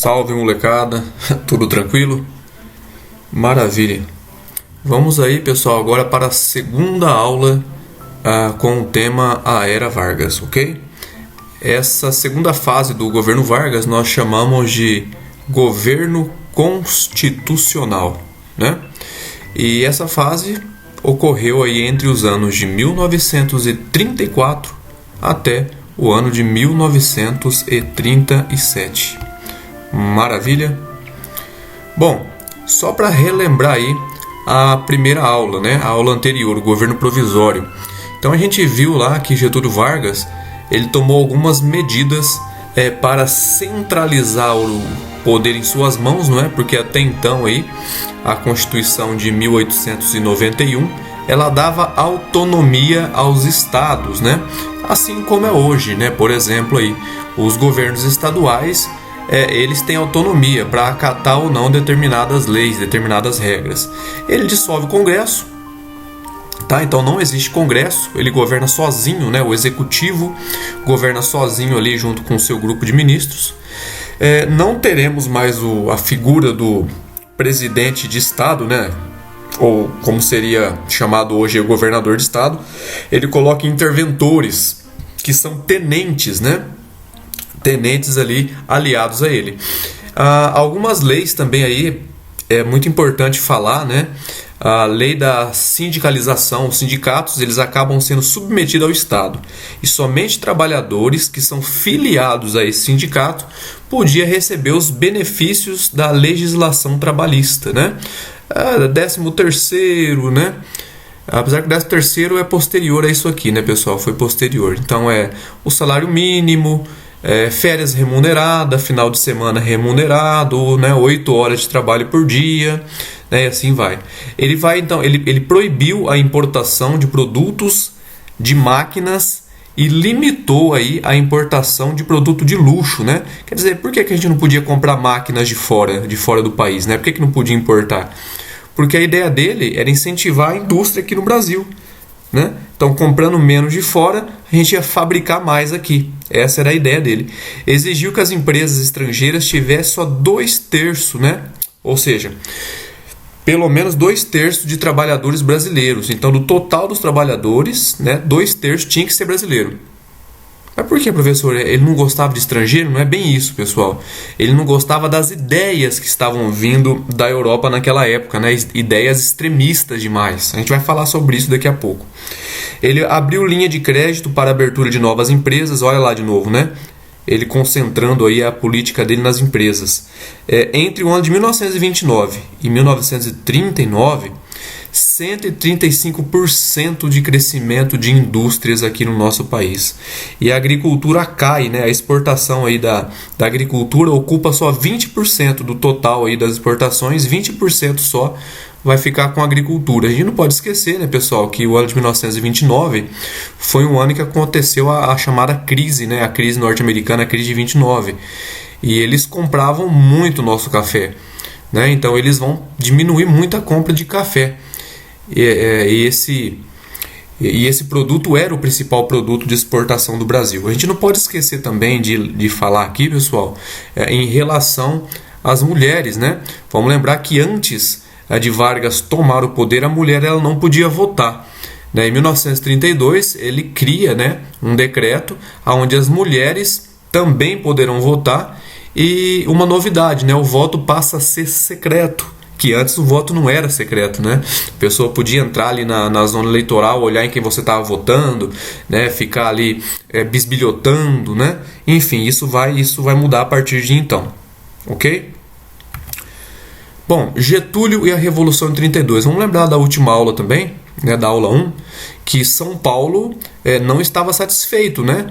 Salve, molecada, tudo tranquilo? Maravilha. Vamos aí, pessoal, agora para a segunda aula com o tema A Era Vargas, ok? Essa segunda fase do governo Vargas nós chamamos de governo constitucional, né? E essa fase ocorreu aí entre os anos de 1934 até o ano de 1937. Maravilha? Bom, só para relembrar aí a primeira aula, né? A aula anterior, o governo provisório. Então a gente viu lá que Getúlio Vargas ele tomou algumas medidas para centralizar o poder em suas mãos, não é? Porque até então aí a Constituição de 1891 ela dava autonomia aos estados, né? Assim como é hoje, né? Por exemplo aí os governos estaduais eles têm autonomia para acatar ou não determinadas leis, determinadas regras. Ele dissolve o Congresso, tá? Então não existe Congresso, ele governa sozinho, né? O Executivo governa sozinho ali junto com o seu grupo de ministros. Não teremos mais a figura do presidente de Estado, né? Ou como seria chamado hoje o governador de Estado. Ele coloca interventores, que são tenentes, né? Tenentes ali aliados a ele. Algumas leis também aí é muito importante falar, né? A lei da sindicalização, os sindicatos eles acabam sendo submetidos ao Estado e somente trabalhadores que são filiados a esse sindicato podiam receber os benefícios da legislação trabalhista, né? 13º, né? Apesar que o 13º é posterior a isso aqui, né, pessoal? Foi posterior. Então o salário mínimo, férias remuneradas, final de semana remunerado, né, 8 horas de trabalho por dia, né, e assim vai. Ele proibiu a importação de produtos, de máquinas e limitou aí a importação de produto de luxo, né? Quer dizer, por que a gente não podia comprar máquinas de fora do país, né? Por que não podia importar? Porque a ideia dele era incentivar a indústria aqui no Brasil, né? Então, comprando menos de fora, a gente ia fabricar mais aqui. Essa era a ideia dele. Exigiu que as empresas estrangeiras tivessem só 2/3, né? Ou seja, pelo menos 2/3 de trabalhadores brasileiros. Então, do total dos trabalhadores, né, 2/3 tinha que ser brasileiro. Mas por que, professor? Ele não gostava de estrangeiro? Não é bem isso, pessoal. Ele não gostava das ideias que estavam vindo da Europa naquela época, né? Ideias extremistas demais. A gente vai falar sobre isso daqui a pouco. Ele abriu linha de crédito para a abertura de novas empresas. Olha lá de novo, né? Ele concentrando aí a política dele nas empresas. Entre o ano de 1929 e 1939, 135% de crescimento de indústrias aqui no nosso país. E a agricultura cai, né? A exportação aí da agricultura ocupa só 20% do total aí das exportações, 20% só vai ficar com a agricultura. A gente não pode esquecer, né, pessoal, que o ano de 1929 foi um ano que aconteceu a chamada crise, né? A crise norte-americana, a crise de 29. E eles compravam muito nosso café, né? Então eles vão diminuir muito a compra de café. E esse produto era o principal produto de exportação do Brasil. A gente não pode esquecer também de falar aqui, pessoal, em relação às mulheres, né? Vamos lembrar que antes de Vargas tomar o poder, a mulher ela não podia votar. Em 1932, ele cria, né, um decreto onde as mulheres também poderão votar. E uma novidade, né, o voto passa a ser secreto. Que antes o voto não era secreto, né? A pessoa podia entrar ali na zona eleitoral, olhar em quem você estava votando, né? Ficar ali bisbilhotando, né? Enfim, isso vai mudar a partir de então, ok? Bom, Getúlio e a Revolução em 32. Vamos lembrar da última aula também, né? Da aula 1, que São Paulo não estava satisfeito, né?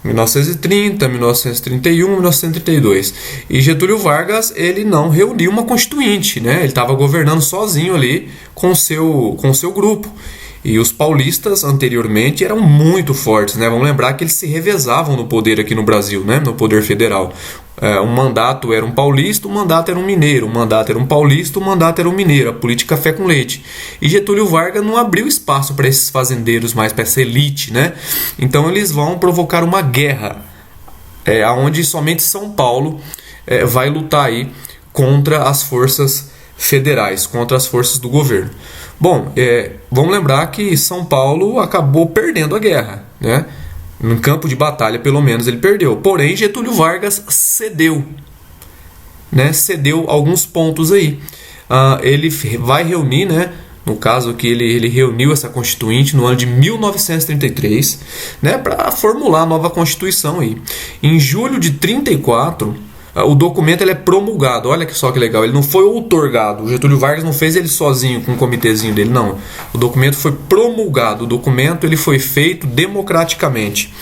1930, 1931, 1932. E Getúlio Vargas, ele não reuniu uma constituinte, né? Ele estava governando sozinho ali com seu grupo. E os paulistas, anteriormente, eram muito fortes, né? Vamos lembrar que eles se revezavam no poder aqui no Brasil, né? No poder federal. Um mandato era um paulista, um mandato era um mineiro. Um mandato era um paulista, um mandato era um mineiro. A política café com leite. E Getúlio Vargas não abriu espaço para esses fazendeiros mais, para essa elite, né? Então eles vão provocar uma guerra onde somente São Paulo vai lutar aí contra as forças federais, contra as forças do governo. Bom, vamos lembrar que São Paulo acabou perdendo a guerra, né? No campo de batalha, pelo menos, ele perdeu. Porém, Getúlio Vargas cedeu, né? Cedeu alguns pontos aí. Ele vai reunir, né? No caso que ele reuniu essa Constituinte no ano de 1933, né? Para formular a nova Constituição aí. Em julho de 34, o documento ele é promulgado. Olha só que legal, ele não foi outorgado. O Getúlio Vargas não fez ele sozinho com o comitêzinho dele, não. O documento foi promulgado. O documento ele foi feito democraticamente.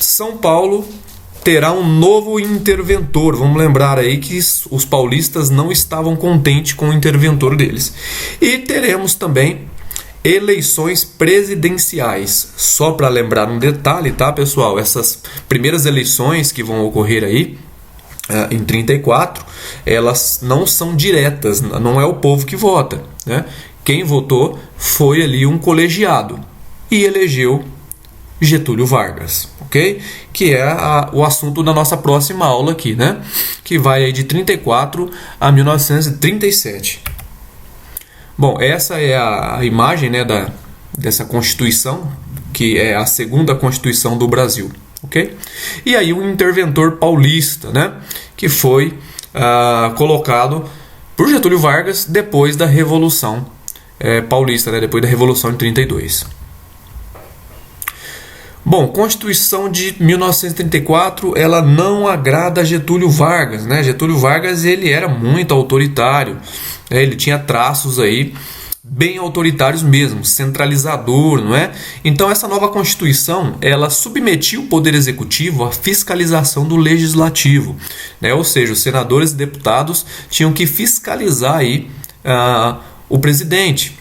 São Paulo terá um novo interventor. Vamos lembrar aí que os paulistas não estavam contentes com o interventor deles. E teremos também eleições presidenciais. Só para lembrar um detalhe, tá, pessoal? Essas primeiras eleições que vão ocorrer aí em 34, elas não são diretas, não é o povo que vota, né? Quem votou foi ali um colegiado e elegeu Getúlio Vargas, ok? Que é o assunto da nossa próxima aula aqui, né? Que vai aí de 34 a 1937. Bom, essa é a imagem, né, dessa Constituição, que é a segunda Constituição do Brasil, ok? E aí o interventor paulista, né? Que foi colocado por Getúlio Vargas depois da Revolução Paulista, né? Depois da Revolução de 32. Bom, Constituição de 1934, ela não agrada a Getúlio Vargas, né? Getúlio Vargas, ele era muito autoritário, né? Ele tinha traços aí bem autoritários mesmo, centralizador, não é? Então essa nova Constituição, ela submetia o Poder Executivo à fiscalização do Legislativo, né? Ou seja, os senadores e deputados tinham que fiscalizar aí o presidente.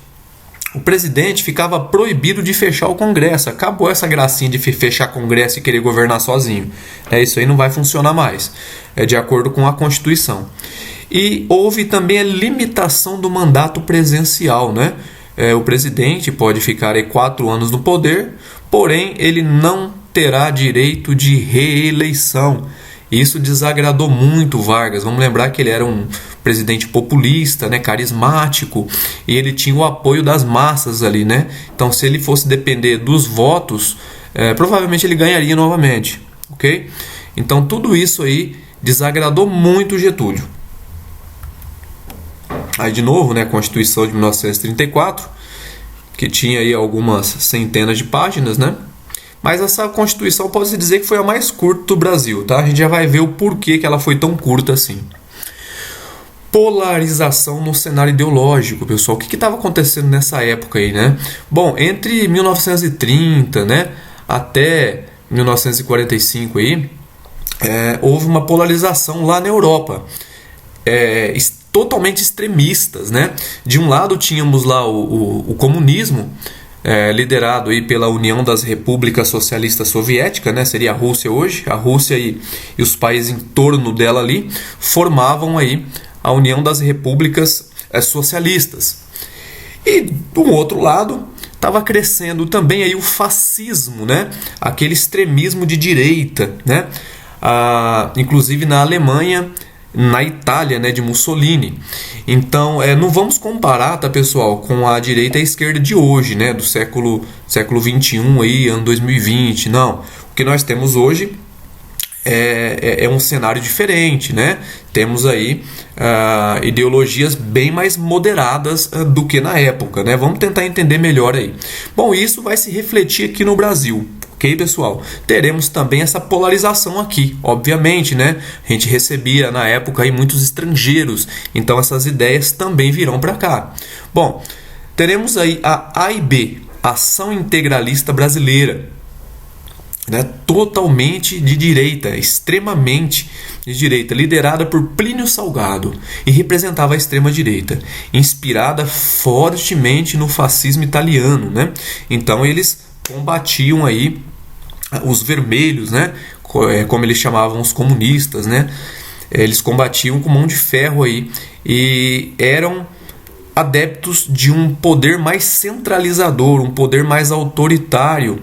O presidente ficava proibido de fechar o Congresso. Acabou essa gracinha de fechar Congresso e querer governar sozinho. Isso aí não vai funcionar mais, de acordo com a Constituição. E houve também a limitação do mandato presidencial, né? O presidente pode ficar aí 4 anos no poder, porém ele não terá direito de reeleição. Isso desagradou muito Vargas. Vamos lembrar que ele era um presidente populista, né, carismático, e ele tinha o apoio das massas ali, né? Então, se ele fosse depender dos votos, provavelmente ele ganharia novamente, ok? Então, tudo isso aí desagradou muito Getúlio. Aí, de novo, né, a Constituição de 1934, que tinha aí algumas centenas de páginas, né? Mas essa Constituição pode-se dizer que foi a mais curta do Brasil, tá? A gente já vai ver o porquê que ela foi tão curta assim. Polarização no cenário ideológico, pessoal. O que estava acontecendo nessa época aí, né? Bom, entre 1930, né, até 1945 aí, houve uma polarização lá na Europa. Totalmente extremistas, né? De um lado tínhamos lá o comunismo, liderado aí pela União das Repúblicas Socialistas Soviéticas, né? Seria a Rússia hoje. A Rússia e os países em torno dela ali formavam aí a União das Repúblicas Socialistas. E do outro lado estava crescendo também aí o fascismo, né? Aquele extremismo de direita, né? Inclusive na Alemanha, na Itália, né, de Mussolini. Então, não vamos comparar, tá, pessoal, com a direita e a esquerda de hoje, né, do século 21 aí, ano 2020. Não, o que nós temos hoje é um cenário diferente, né? Temos aí ideologias bem mais moderadas do que na época, né? Vamos tentar entender melhor aí. Bom, isso vai se refletir aqui no Brasil. Ok, pessoal? Teremos também essa polarização aqui, obviamente, né? A gente recebia na época aí muitos estrangeiros, então essas ideias também virão para cá. Bom, teremos aí a AIB, Ação Integralista Brasileira, né? Totalmente de direita, extremamente de direita, liderada por Plínio Salgado e representava a extrema-direita, inspirada fortemente no fascismo italiano, né? Então eles combatiam aí os vermelhos, né? Como eles chamavam os comunistas, né? Eles combatiam com mão de ferro aí e eram adeptos de um poder mais centralizador, um poder mais autoritário,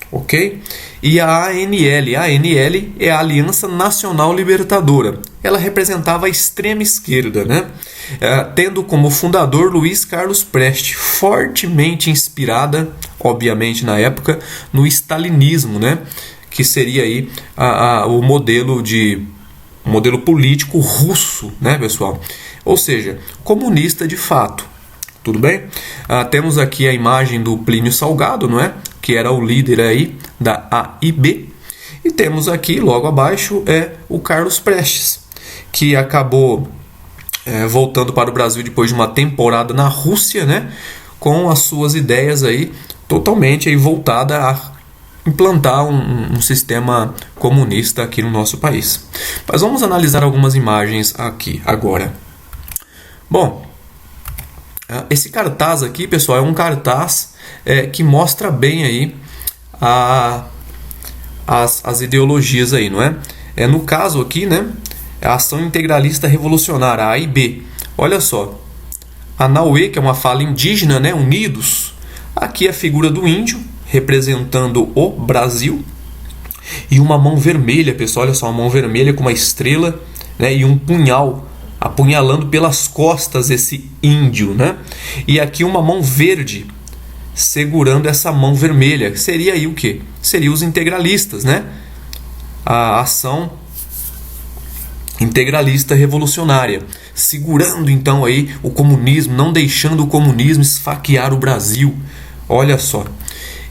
ok? e a ANL. A ANL é a Aliança Nacional Libertadora. Ela representava a extrema esquerda, né? Tendo como fundador Luiz Carlos Prestes, fortemente inspirada, obviamente na época, no stalinismo, né? Que seria aí o modelo político russo, né, pessoal? Ou seja, comunista de fato. Tudo bem? Temos aqui a imagem do Plínio Salgado, não é? Que era o líder aí da AIB. E temos aqui, logo abaixo, o Carlos Prestes, que acabou voltando para o Brasil depois de uma temporada na Rússia, né? Com as suas ideias aí totalmente aí voltada a implantar um sistema comunista aqui no nosso país. Mas vamos analisar algumas imagens aqui agora. Bom, esse cartaz aqui, pessoal, é um cartaz que mostra bem aí as ideologias aí, não é? No caso aqui, né, a Ação Integralista Revolucionária, a AIB. Olha só, a Naue, que é uma fala indígena, né, unidos. Aqui a figura do índio, representando o Brasil, e uma mão vermelha, pessoal, olha só, uma mão vermelha com uma estrela, né, e um punhal, apunhalando pelas costas esse índio, né? E aqui uma mão verde, segurando essa mão vermelha, seria aí o quê? Seria os integralistas, né? A ação integralista revolucionária, segurando então aí o comunismo, não deixando o comunismo esfaquear o Brasil, olha só.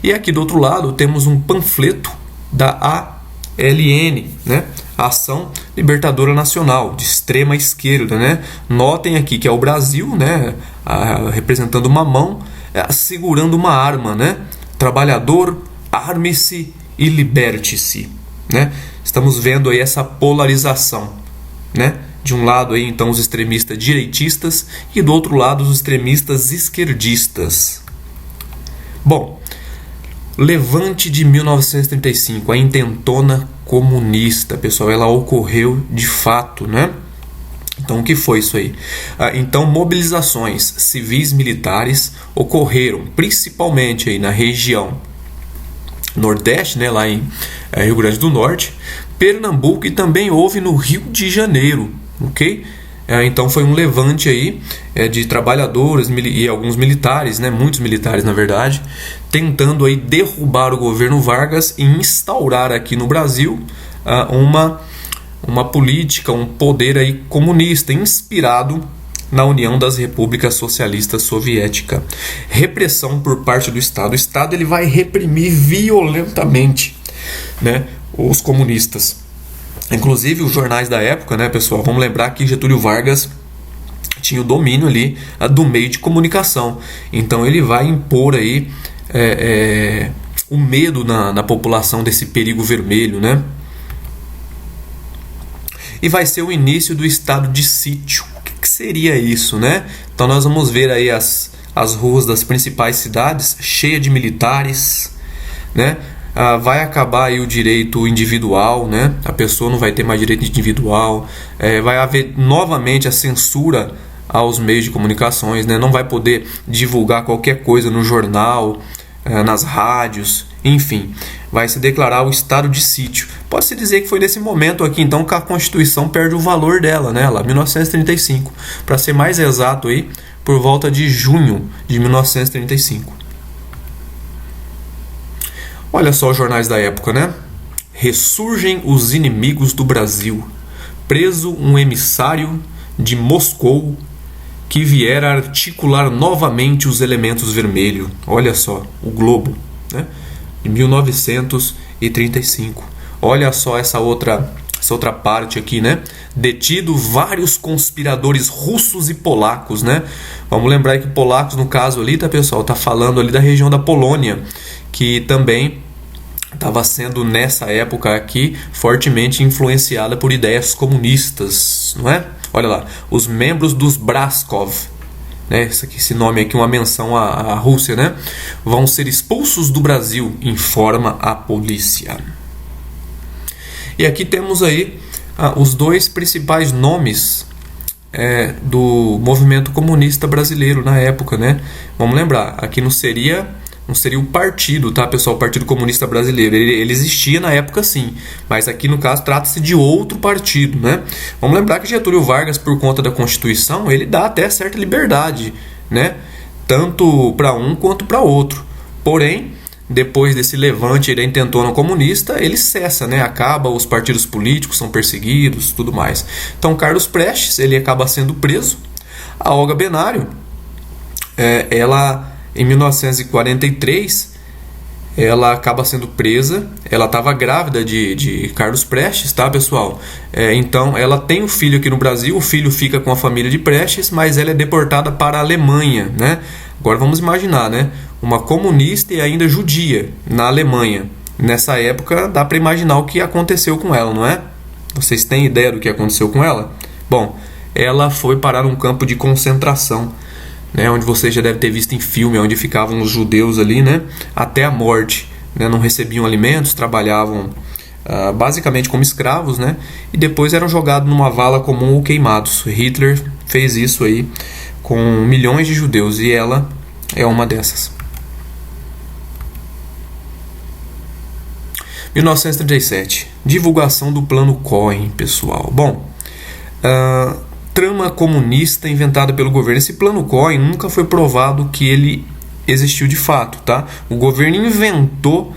E aqui do outro lado temos um panfleto da ALN, né? Ação Libertadora Nacional, de extrema esquerda, né? Notem aqui que é o Brasil, né? Representando uma mão, segurando uma arma, né? Trabalhador, arme-se e liberte-se, né? Estamos vendo aí essa polarização, né? De um lado aí então os extremistas direitistas e do outro lado os extremistas esquerdistas. Bom, Levante de 1935, a intentona comunista, pessoal, ela ocorreu de fato, né? Então, o que foi isso aí? Então, mobilizações civis militares ocorreram, principalmente aí na região Nordeste, né? Lá em Rio Grande do Norte, Pernambuco e também houve no Rio de Janeiro, ok? Então foi um levante aí de trabalhadores e alguns militares, né, muitos militares na verdade, tentando aí derrubar o governo Vargas e instaurar aqui no Brasil uma política, um poder aí comunista inspirado na União das Repúblicas Socialistas Soviética. Repressão por parte do Estado. O Estado ele vai reprimir violentamente, né, os comunistas. Inclusive os jornais da época, né, pessoal? Vamos lembrar que Getúlio Vargas tinha o domínio ali do meio de comunicação. Então ele vai impor aí o medo na população desse perigo vermelho, né? E vai ser o início do estado de sítio. O que seria isso, né? Então nós vamos ver aí as ruas das principais cidades cheias de militares, né? Vai acabar aí o direito individual, né? A pessoa não vai ter mais direito individual, vai haver novamente a censura aos meios de comunicações, né? Não vai poder divulgar qualquer coisa no jornal, nas rádios, enfim, vai se declarar o estado de sítio. Pode-se dizer que foi nesse momento aqui então que a Constituição perde o valor dela, né? Lá 1935, para ser mais exato aí, por volta de junho de 1935. Olha só os jornais da época, né? Ressurgem os inimigos do Brasil. Preso um emissário de Moscou que viera articular novamente os elementos vermelhos. Olha só, o Globo, né? De 1935. Olha só essa outra parte aqui, né? Detido vários conspiradores russos e polacos, né? Vamos lembrar que polacos, no caso ali, tá, pessoal? Tá falando ali da região da Polônia, que também estava sendo nessa época aqui fortemente influenciada por ideias comunistas, não é? Olha lá, os membros dos Brasov, né? Esse nome aqui, uma menção à Rússia, né? Vão ser expulsos do Brasil, informa a polícia. E aqui temos aí os dois principais nomes do movimento comunista brasileiro na época, né? Vamos lembrar, aqui não seria não seria o partido, tá, pessoal? O Partido Comunista Brasileiro. Ele existia na época, sim, mas aqui no caso trata-se de outro partido, né? Vamos lembrar que Getúlio Vargas, por conta da Constituição, ele dá até certa liberdade, né? Tanto para um quanto para outro. Porém, depois desse levante da intentona comunista, ele cessa, né? Acaba, os partidos políticos são perseguidos, tudo mais. Então, Carlos Prestes, ele acaba sendo preso. A Olga Benário, ela, em 1943, ela acaba sendo presa. Ela estava grávida de Carlos Prestes, tá, pessoal? Então, ela tem um filho aqui no Brasil. O filho fica com a família de Prestes, mas ela é deportada para a Alemanha, né? Agora vamos imaginar, né? Uma comunista e ainda judia na Alemanha. Nessa época, dá para imaginar o que aconteceu com ela, não é? Vocês têm ideia do que aconteceu com ela? Bom, ela foi parar num campo de concentração, né? Onde você já deve ter visto em filme, onde ficavam os judeus ali, né? Até a morte, né? Não recebiam alimentos, trabalhavam basicamente como escravos, né? E depois eram jogados numa vala comum ou queimados. Hitler fez isso aí com milhões de judeus e ela é uma dessas. 1937. Divulgação do Plano Cohen, pessoal. Bom, trama comunista inventada pelo governo. Esse Plano Cohen nunca foi provado que ele existiu de fato, tá? O governo inventou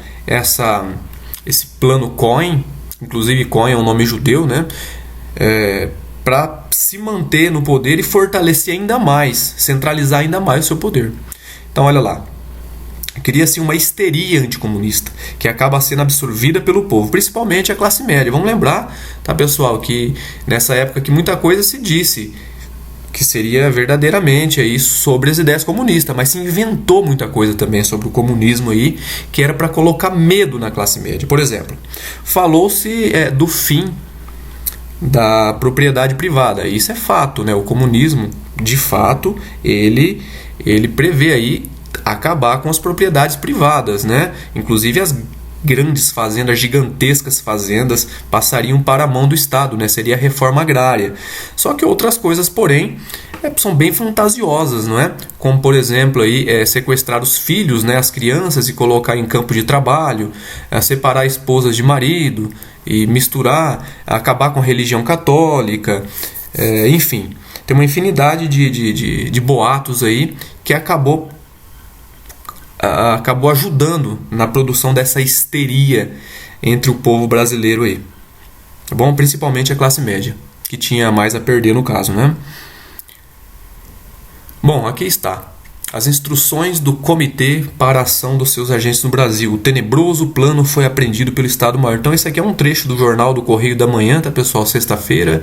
esse Plano Cohen, inclusive Cohen é um nome judeu, né? Para se manter no poder e fortalecer ainda mais, centralizar ainda mais o seu poder. Então, olha lá. Cria-se uma histeria anticomunista que acaba sendo absorvida pelo povo, principalmente a classe média. Vamos lembrar, tá, pessoal, que nessa época que muita coisa se disse que seria verdadeiramente aí sobre as ideias comunistas, mas se inventou muita coisa também sobre o comunismo aí, que era para colocar medo na classe média. Por exemplo, falou-se do fim da propriedade privada. Isso é fato, né? O comunismo, de fato, ele prevê aí acabar com as propriedades privadas, né? Inclusive as grandes fazendas, gigantescas fazendas, passariam para a mão do Estado, né? Seria a reforma agrária. Só que outras coisas, porém, são bem fantasiosas, não é? Como, por exemplo, aí, sequestrar os filhos, né? As crianças e colocar em campo de trabalho, separar esposas de marido e misturar, acabar com a religião católica, enfim. Tem uma infinidade de boatos aí que acabou ajudando na produção dessa histeria entre o povo brasileiro aí. Bom, principalmente a classe média, que tinha mais a perder no caso, né? Bom, aqui está. As instruções do Comitê para a Ação dos seus agentes no Brasil. O tenebroso plano foi apreendido pelo Estado-Maior. Então esse aqui é um trecho do jornal do Correio da Manhã, tá, pessoal? Sexta-feira,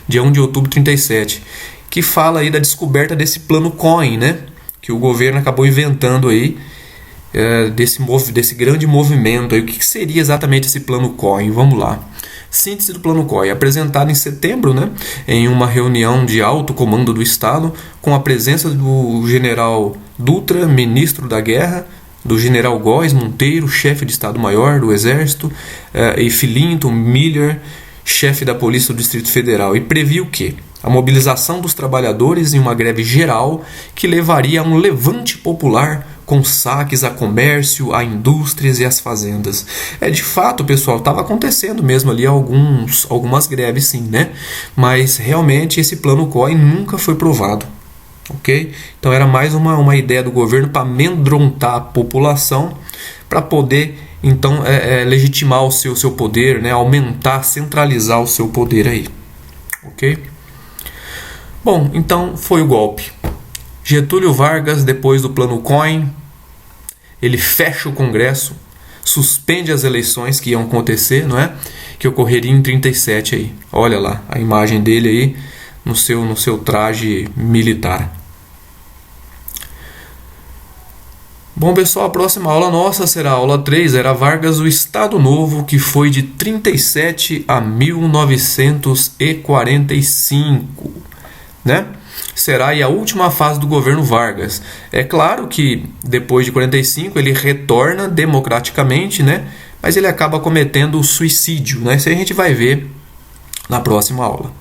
dia 1 de outubro de 37, que fala aí da descoberta desse plano Cohen, né? Que o governo acabou inventando aí, desse grande movimento aí. O que seria exatamente esse plano Cohen? Vamos lá. Síntese do plano Cohen, apresentado em setembro, né, em uma reunião de alto comando do Estado, com a presença do general Dutra, ministro da Guerra, do general Góes Monteiro, chefe de Estado-Maior do Exército, e Filinto Miller, chefe da Polícia do Distrito Federal, e previu que a mobilização dos trabalhadores em uma greve geral que levaria a um levante popular com saques a comércio, a indústrias e as fazendas. De fato, pessoal, estava acontecendo mesmo ali algumas greves, sim, né? Mas realmente esse plano Cohen nunca foi provado, ok? Então era mais uma ideia do governo para amedrontar a população, para poder então legitimar o seu poder, né? Aumentar, centralizar o seu poder aí, ok? Bom, então foi o golpe. Getúlio Vargas, depois do plano Cohen, ele fecha o Congresso, suspende as eleições que iam acontecer, não é? Que ocorreria em 37 aí. Olha lá a imagem dele aí no seu traje militar. Bom, pessoal, a próxima aula nossa será a aula 3, era Vargas, o Estado Novo, que foi de 37 a 1945, né? Será aí a última fase do governo Vargas. É claro que depois de 45 ele retorna democraticamente, né? Mas ele acaba cometendo o suicídio, né? Isso a gente vai ver na próxima aula.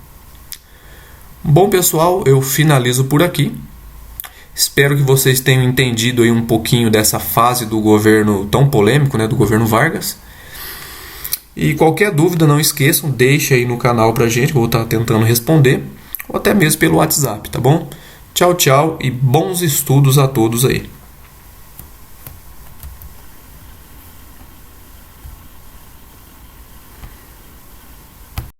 Bom, pessoal, eu finalizo por aqui. Espero que vocês tenham entendido aí um pouquinho dessa fase do governo tão polêmico, né, do governo Vargas. E qualquer dúvida, não esqueçam, deixa aí no canal pra gente, que eu vou estar tentando responder, ou até mesmo pelo WhatsApp, tá bom? Tchau, tchau e bons estudos a todos aí.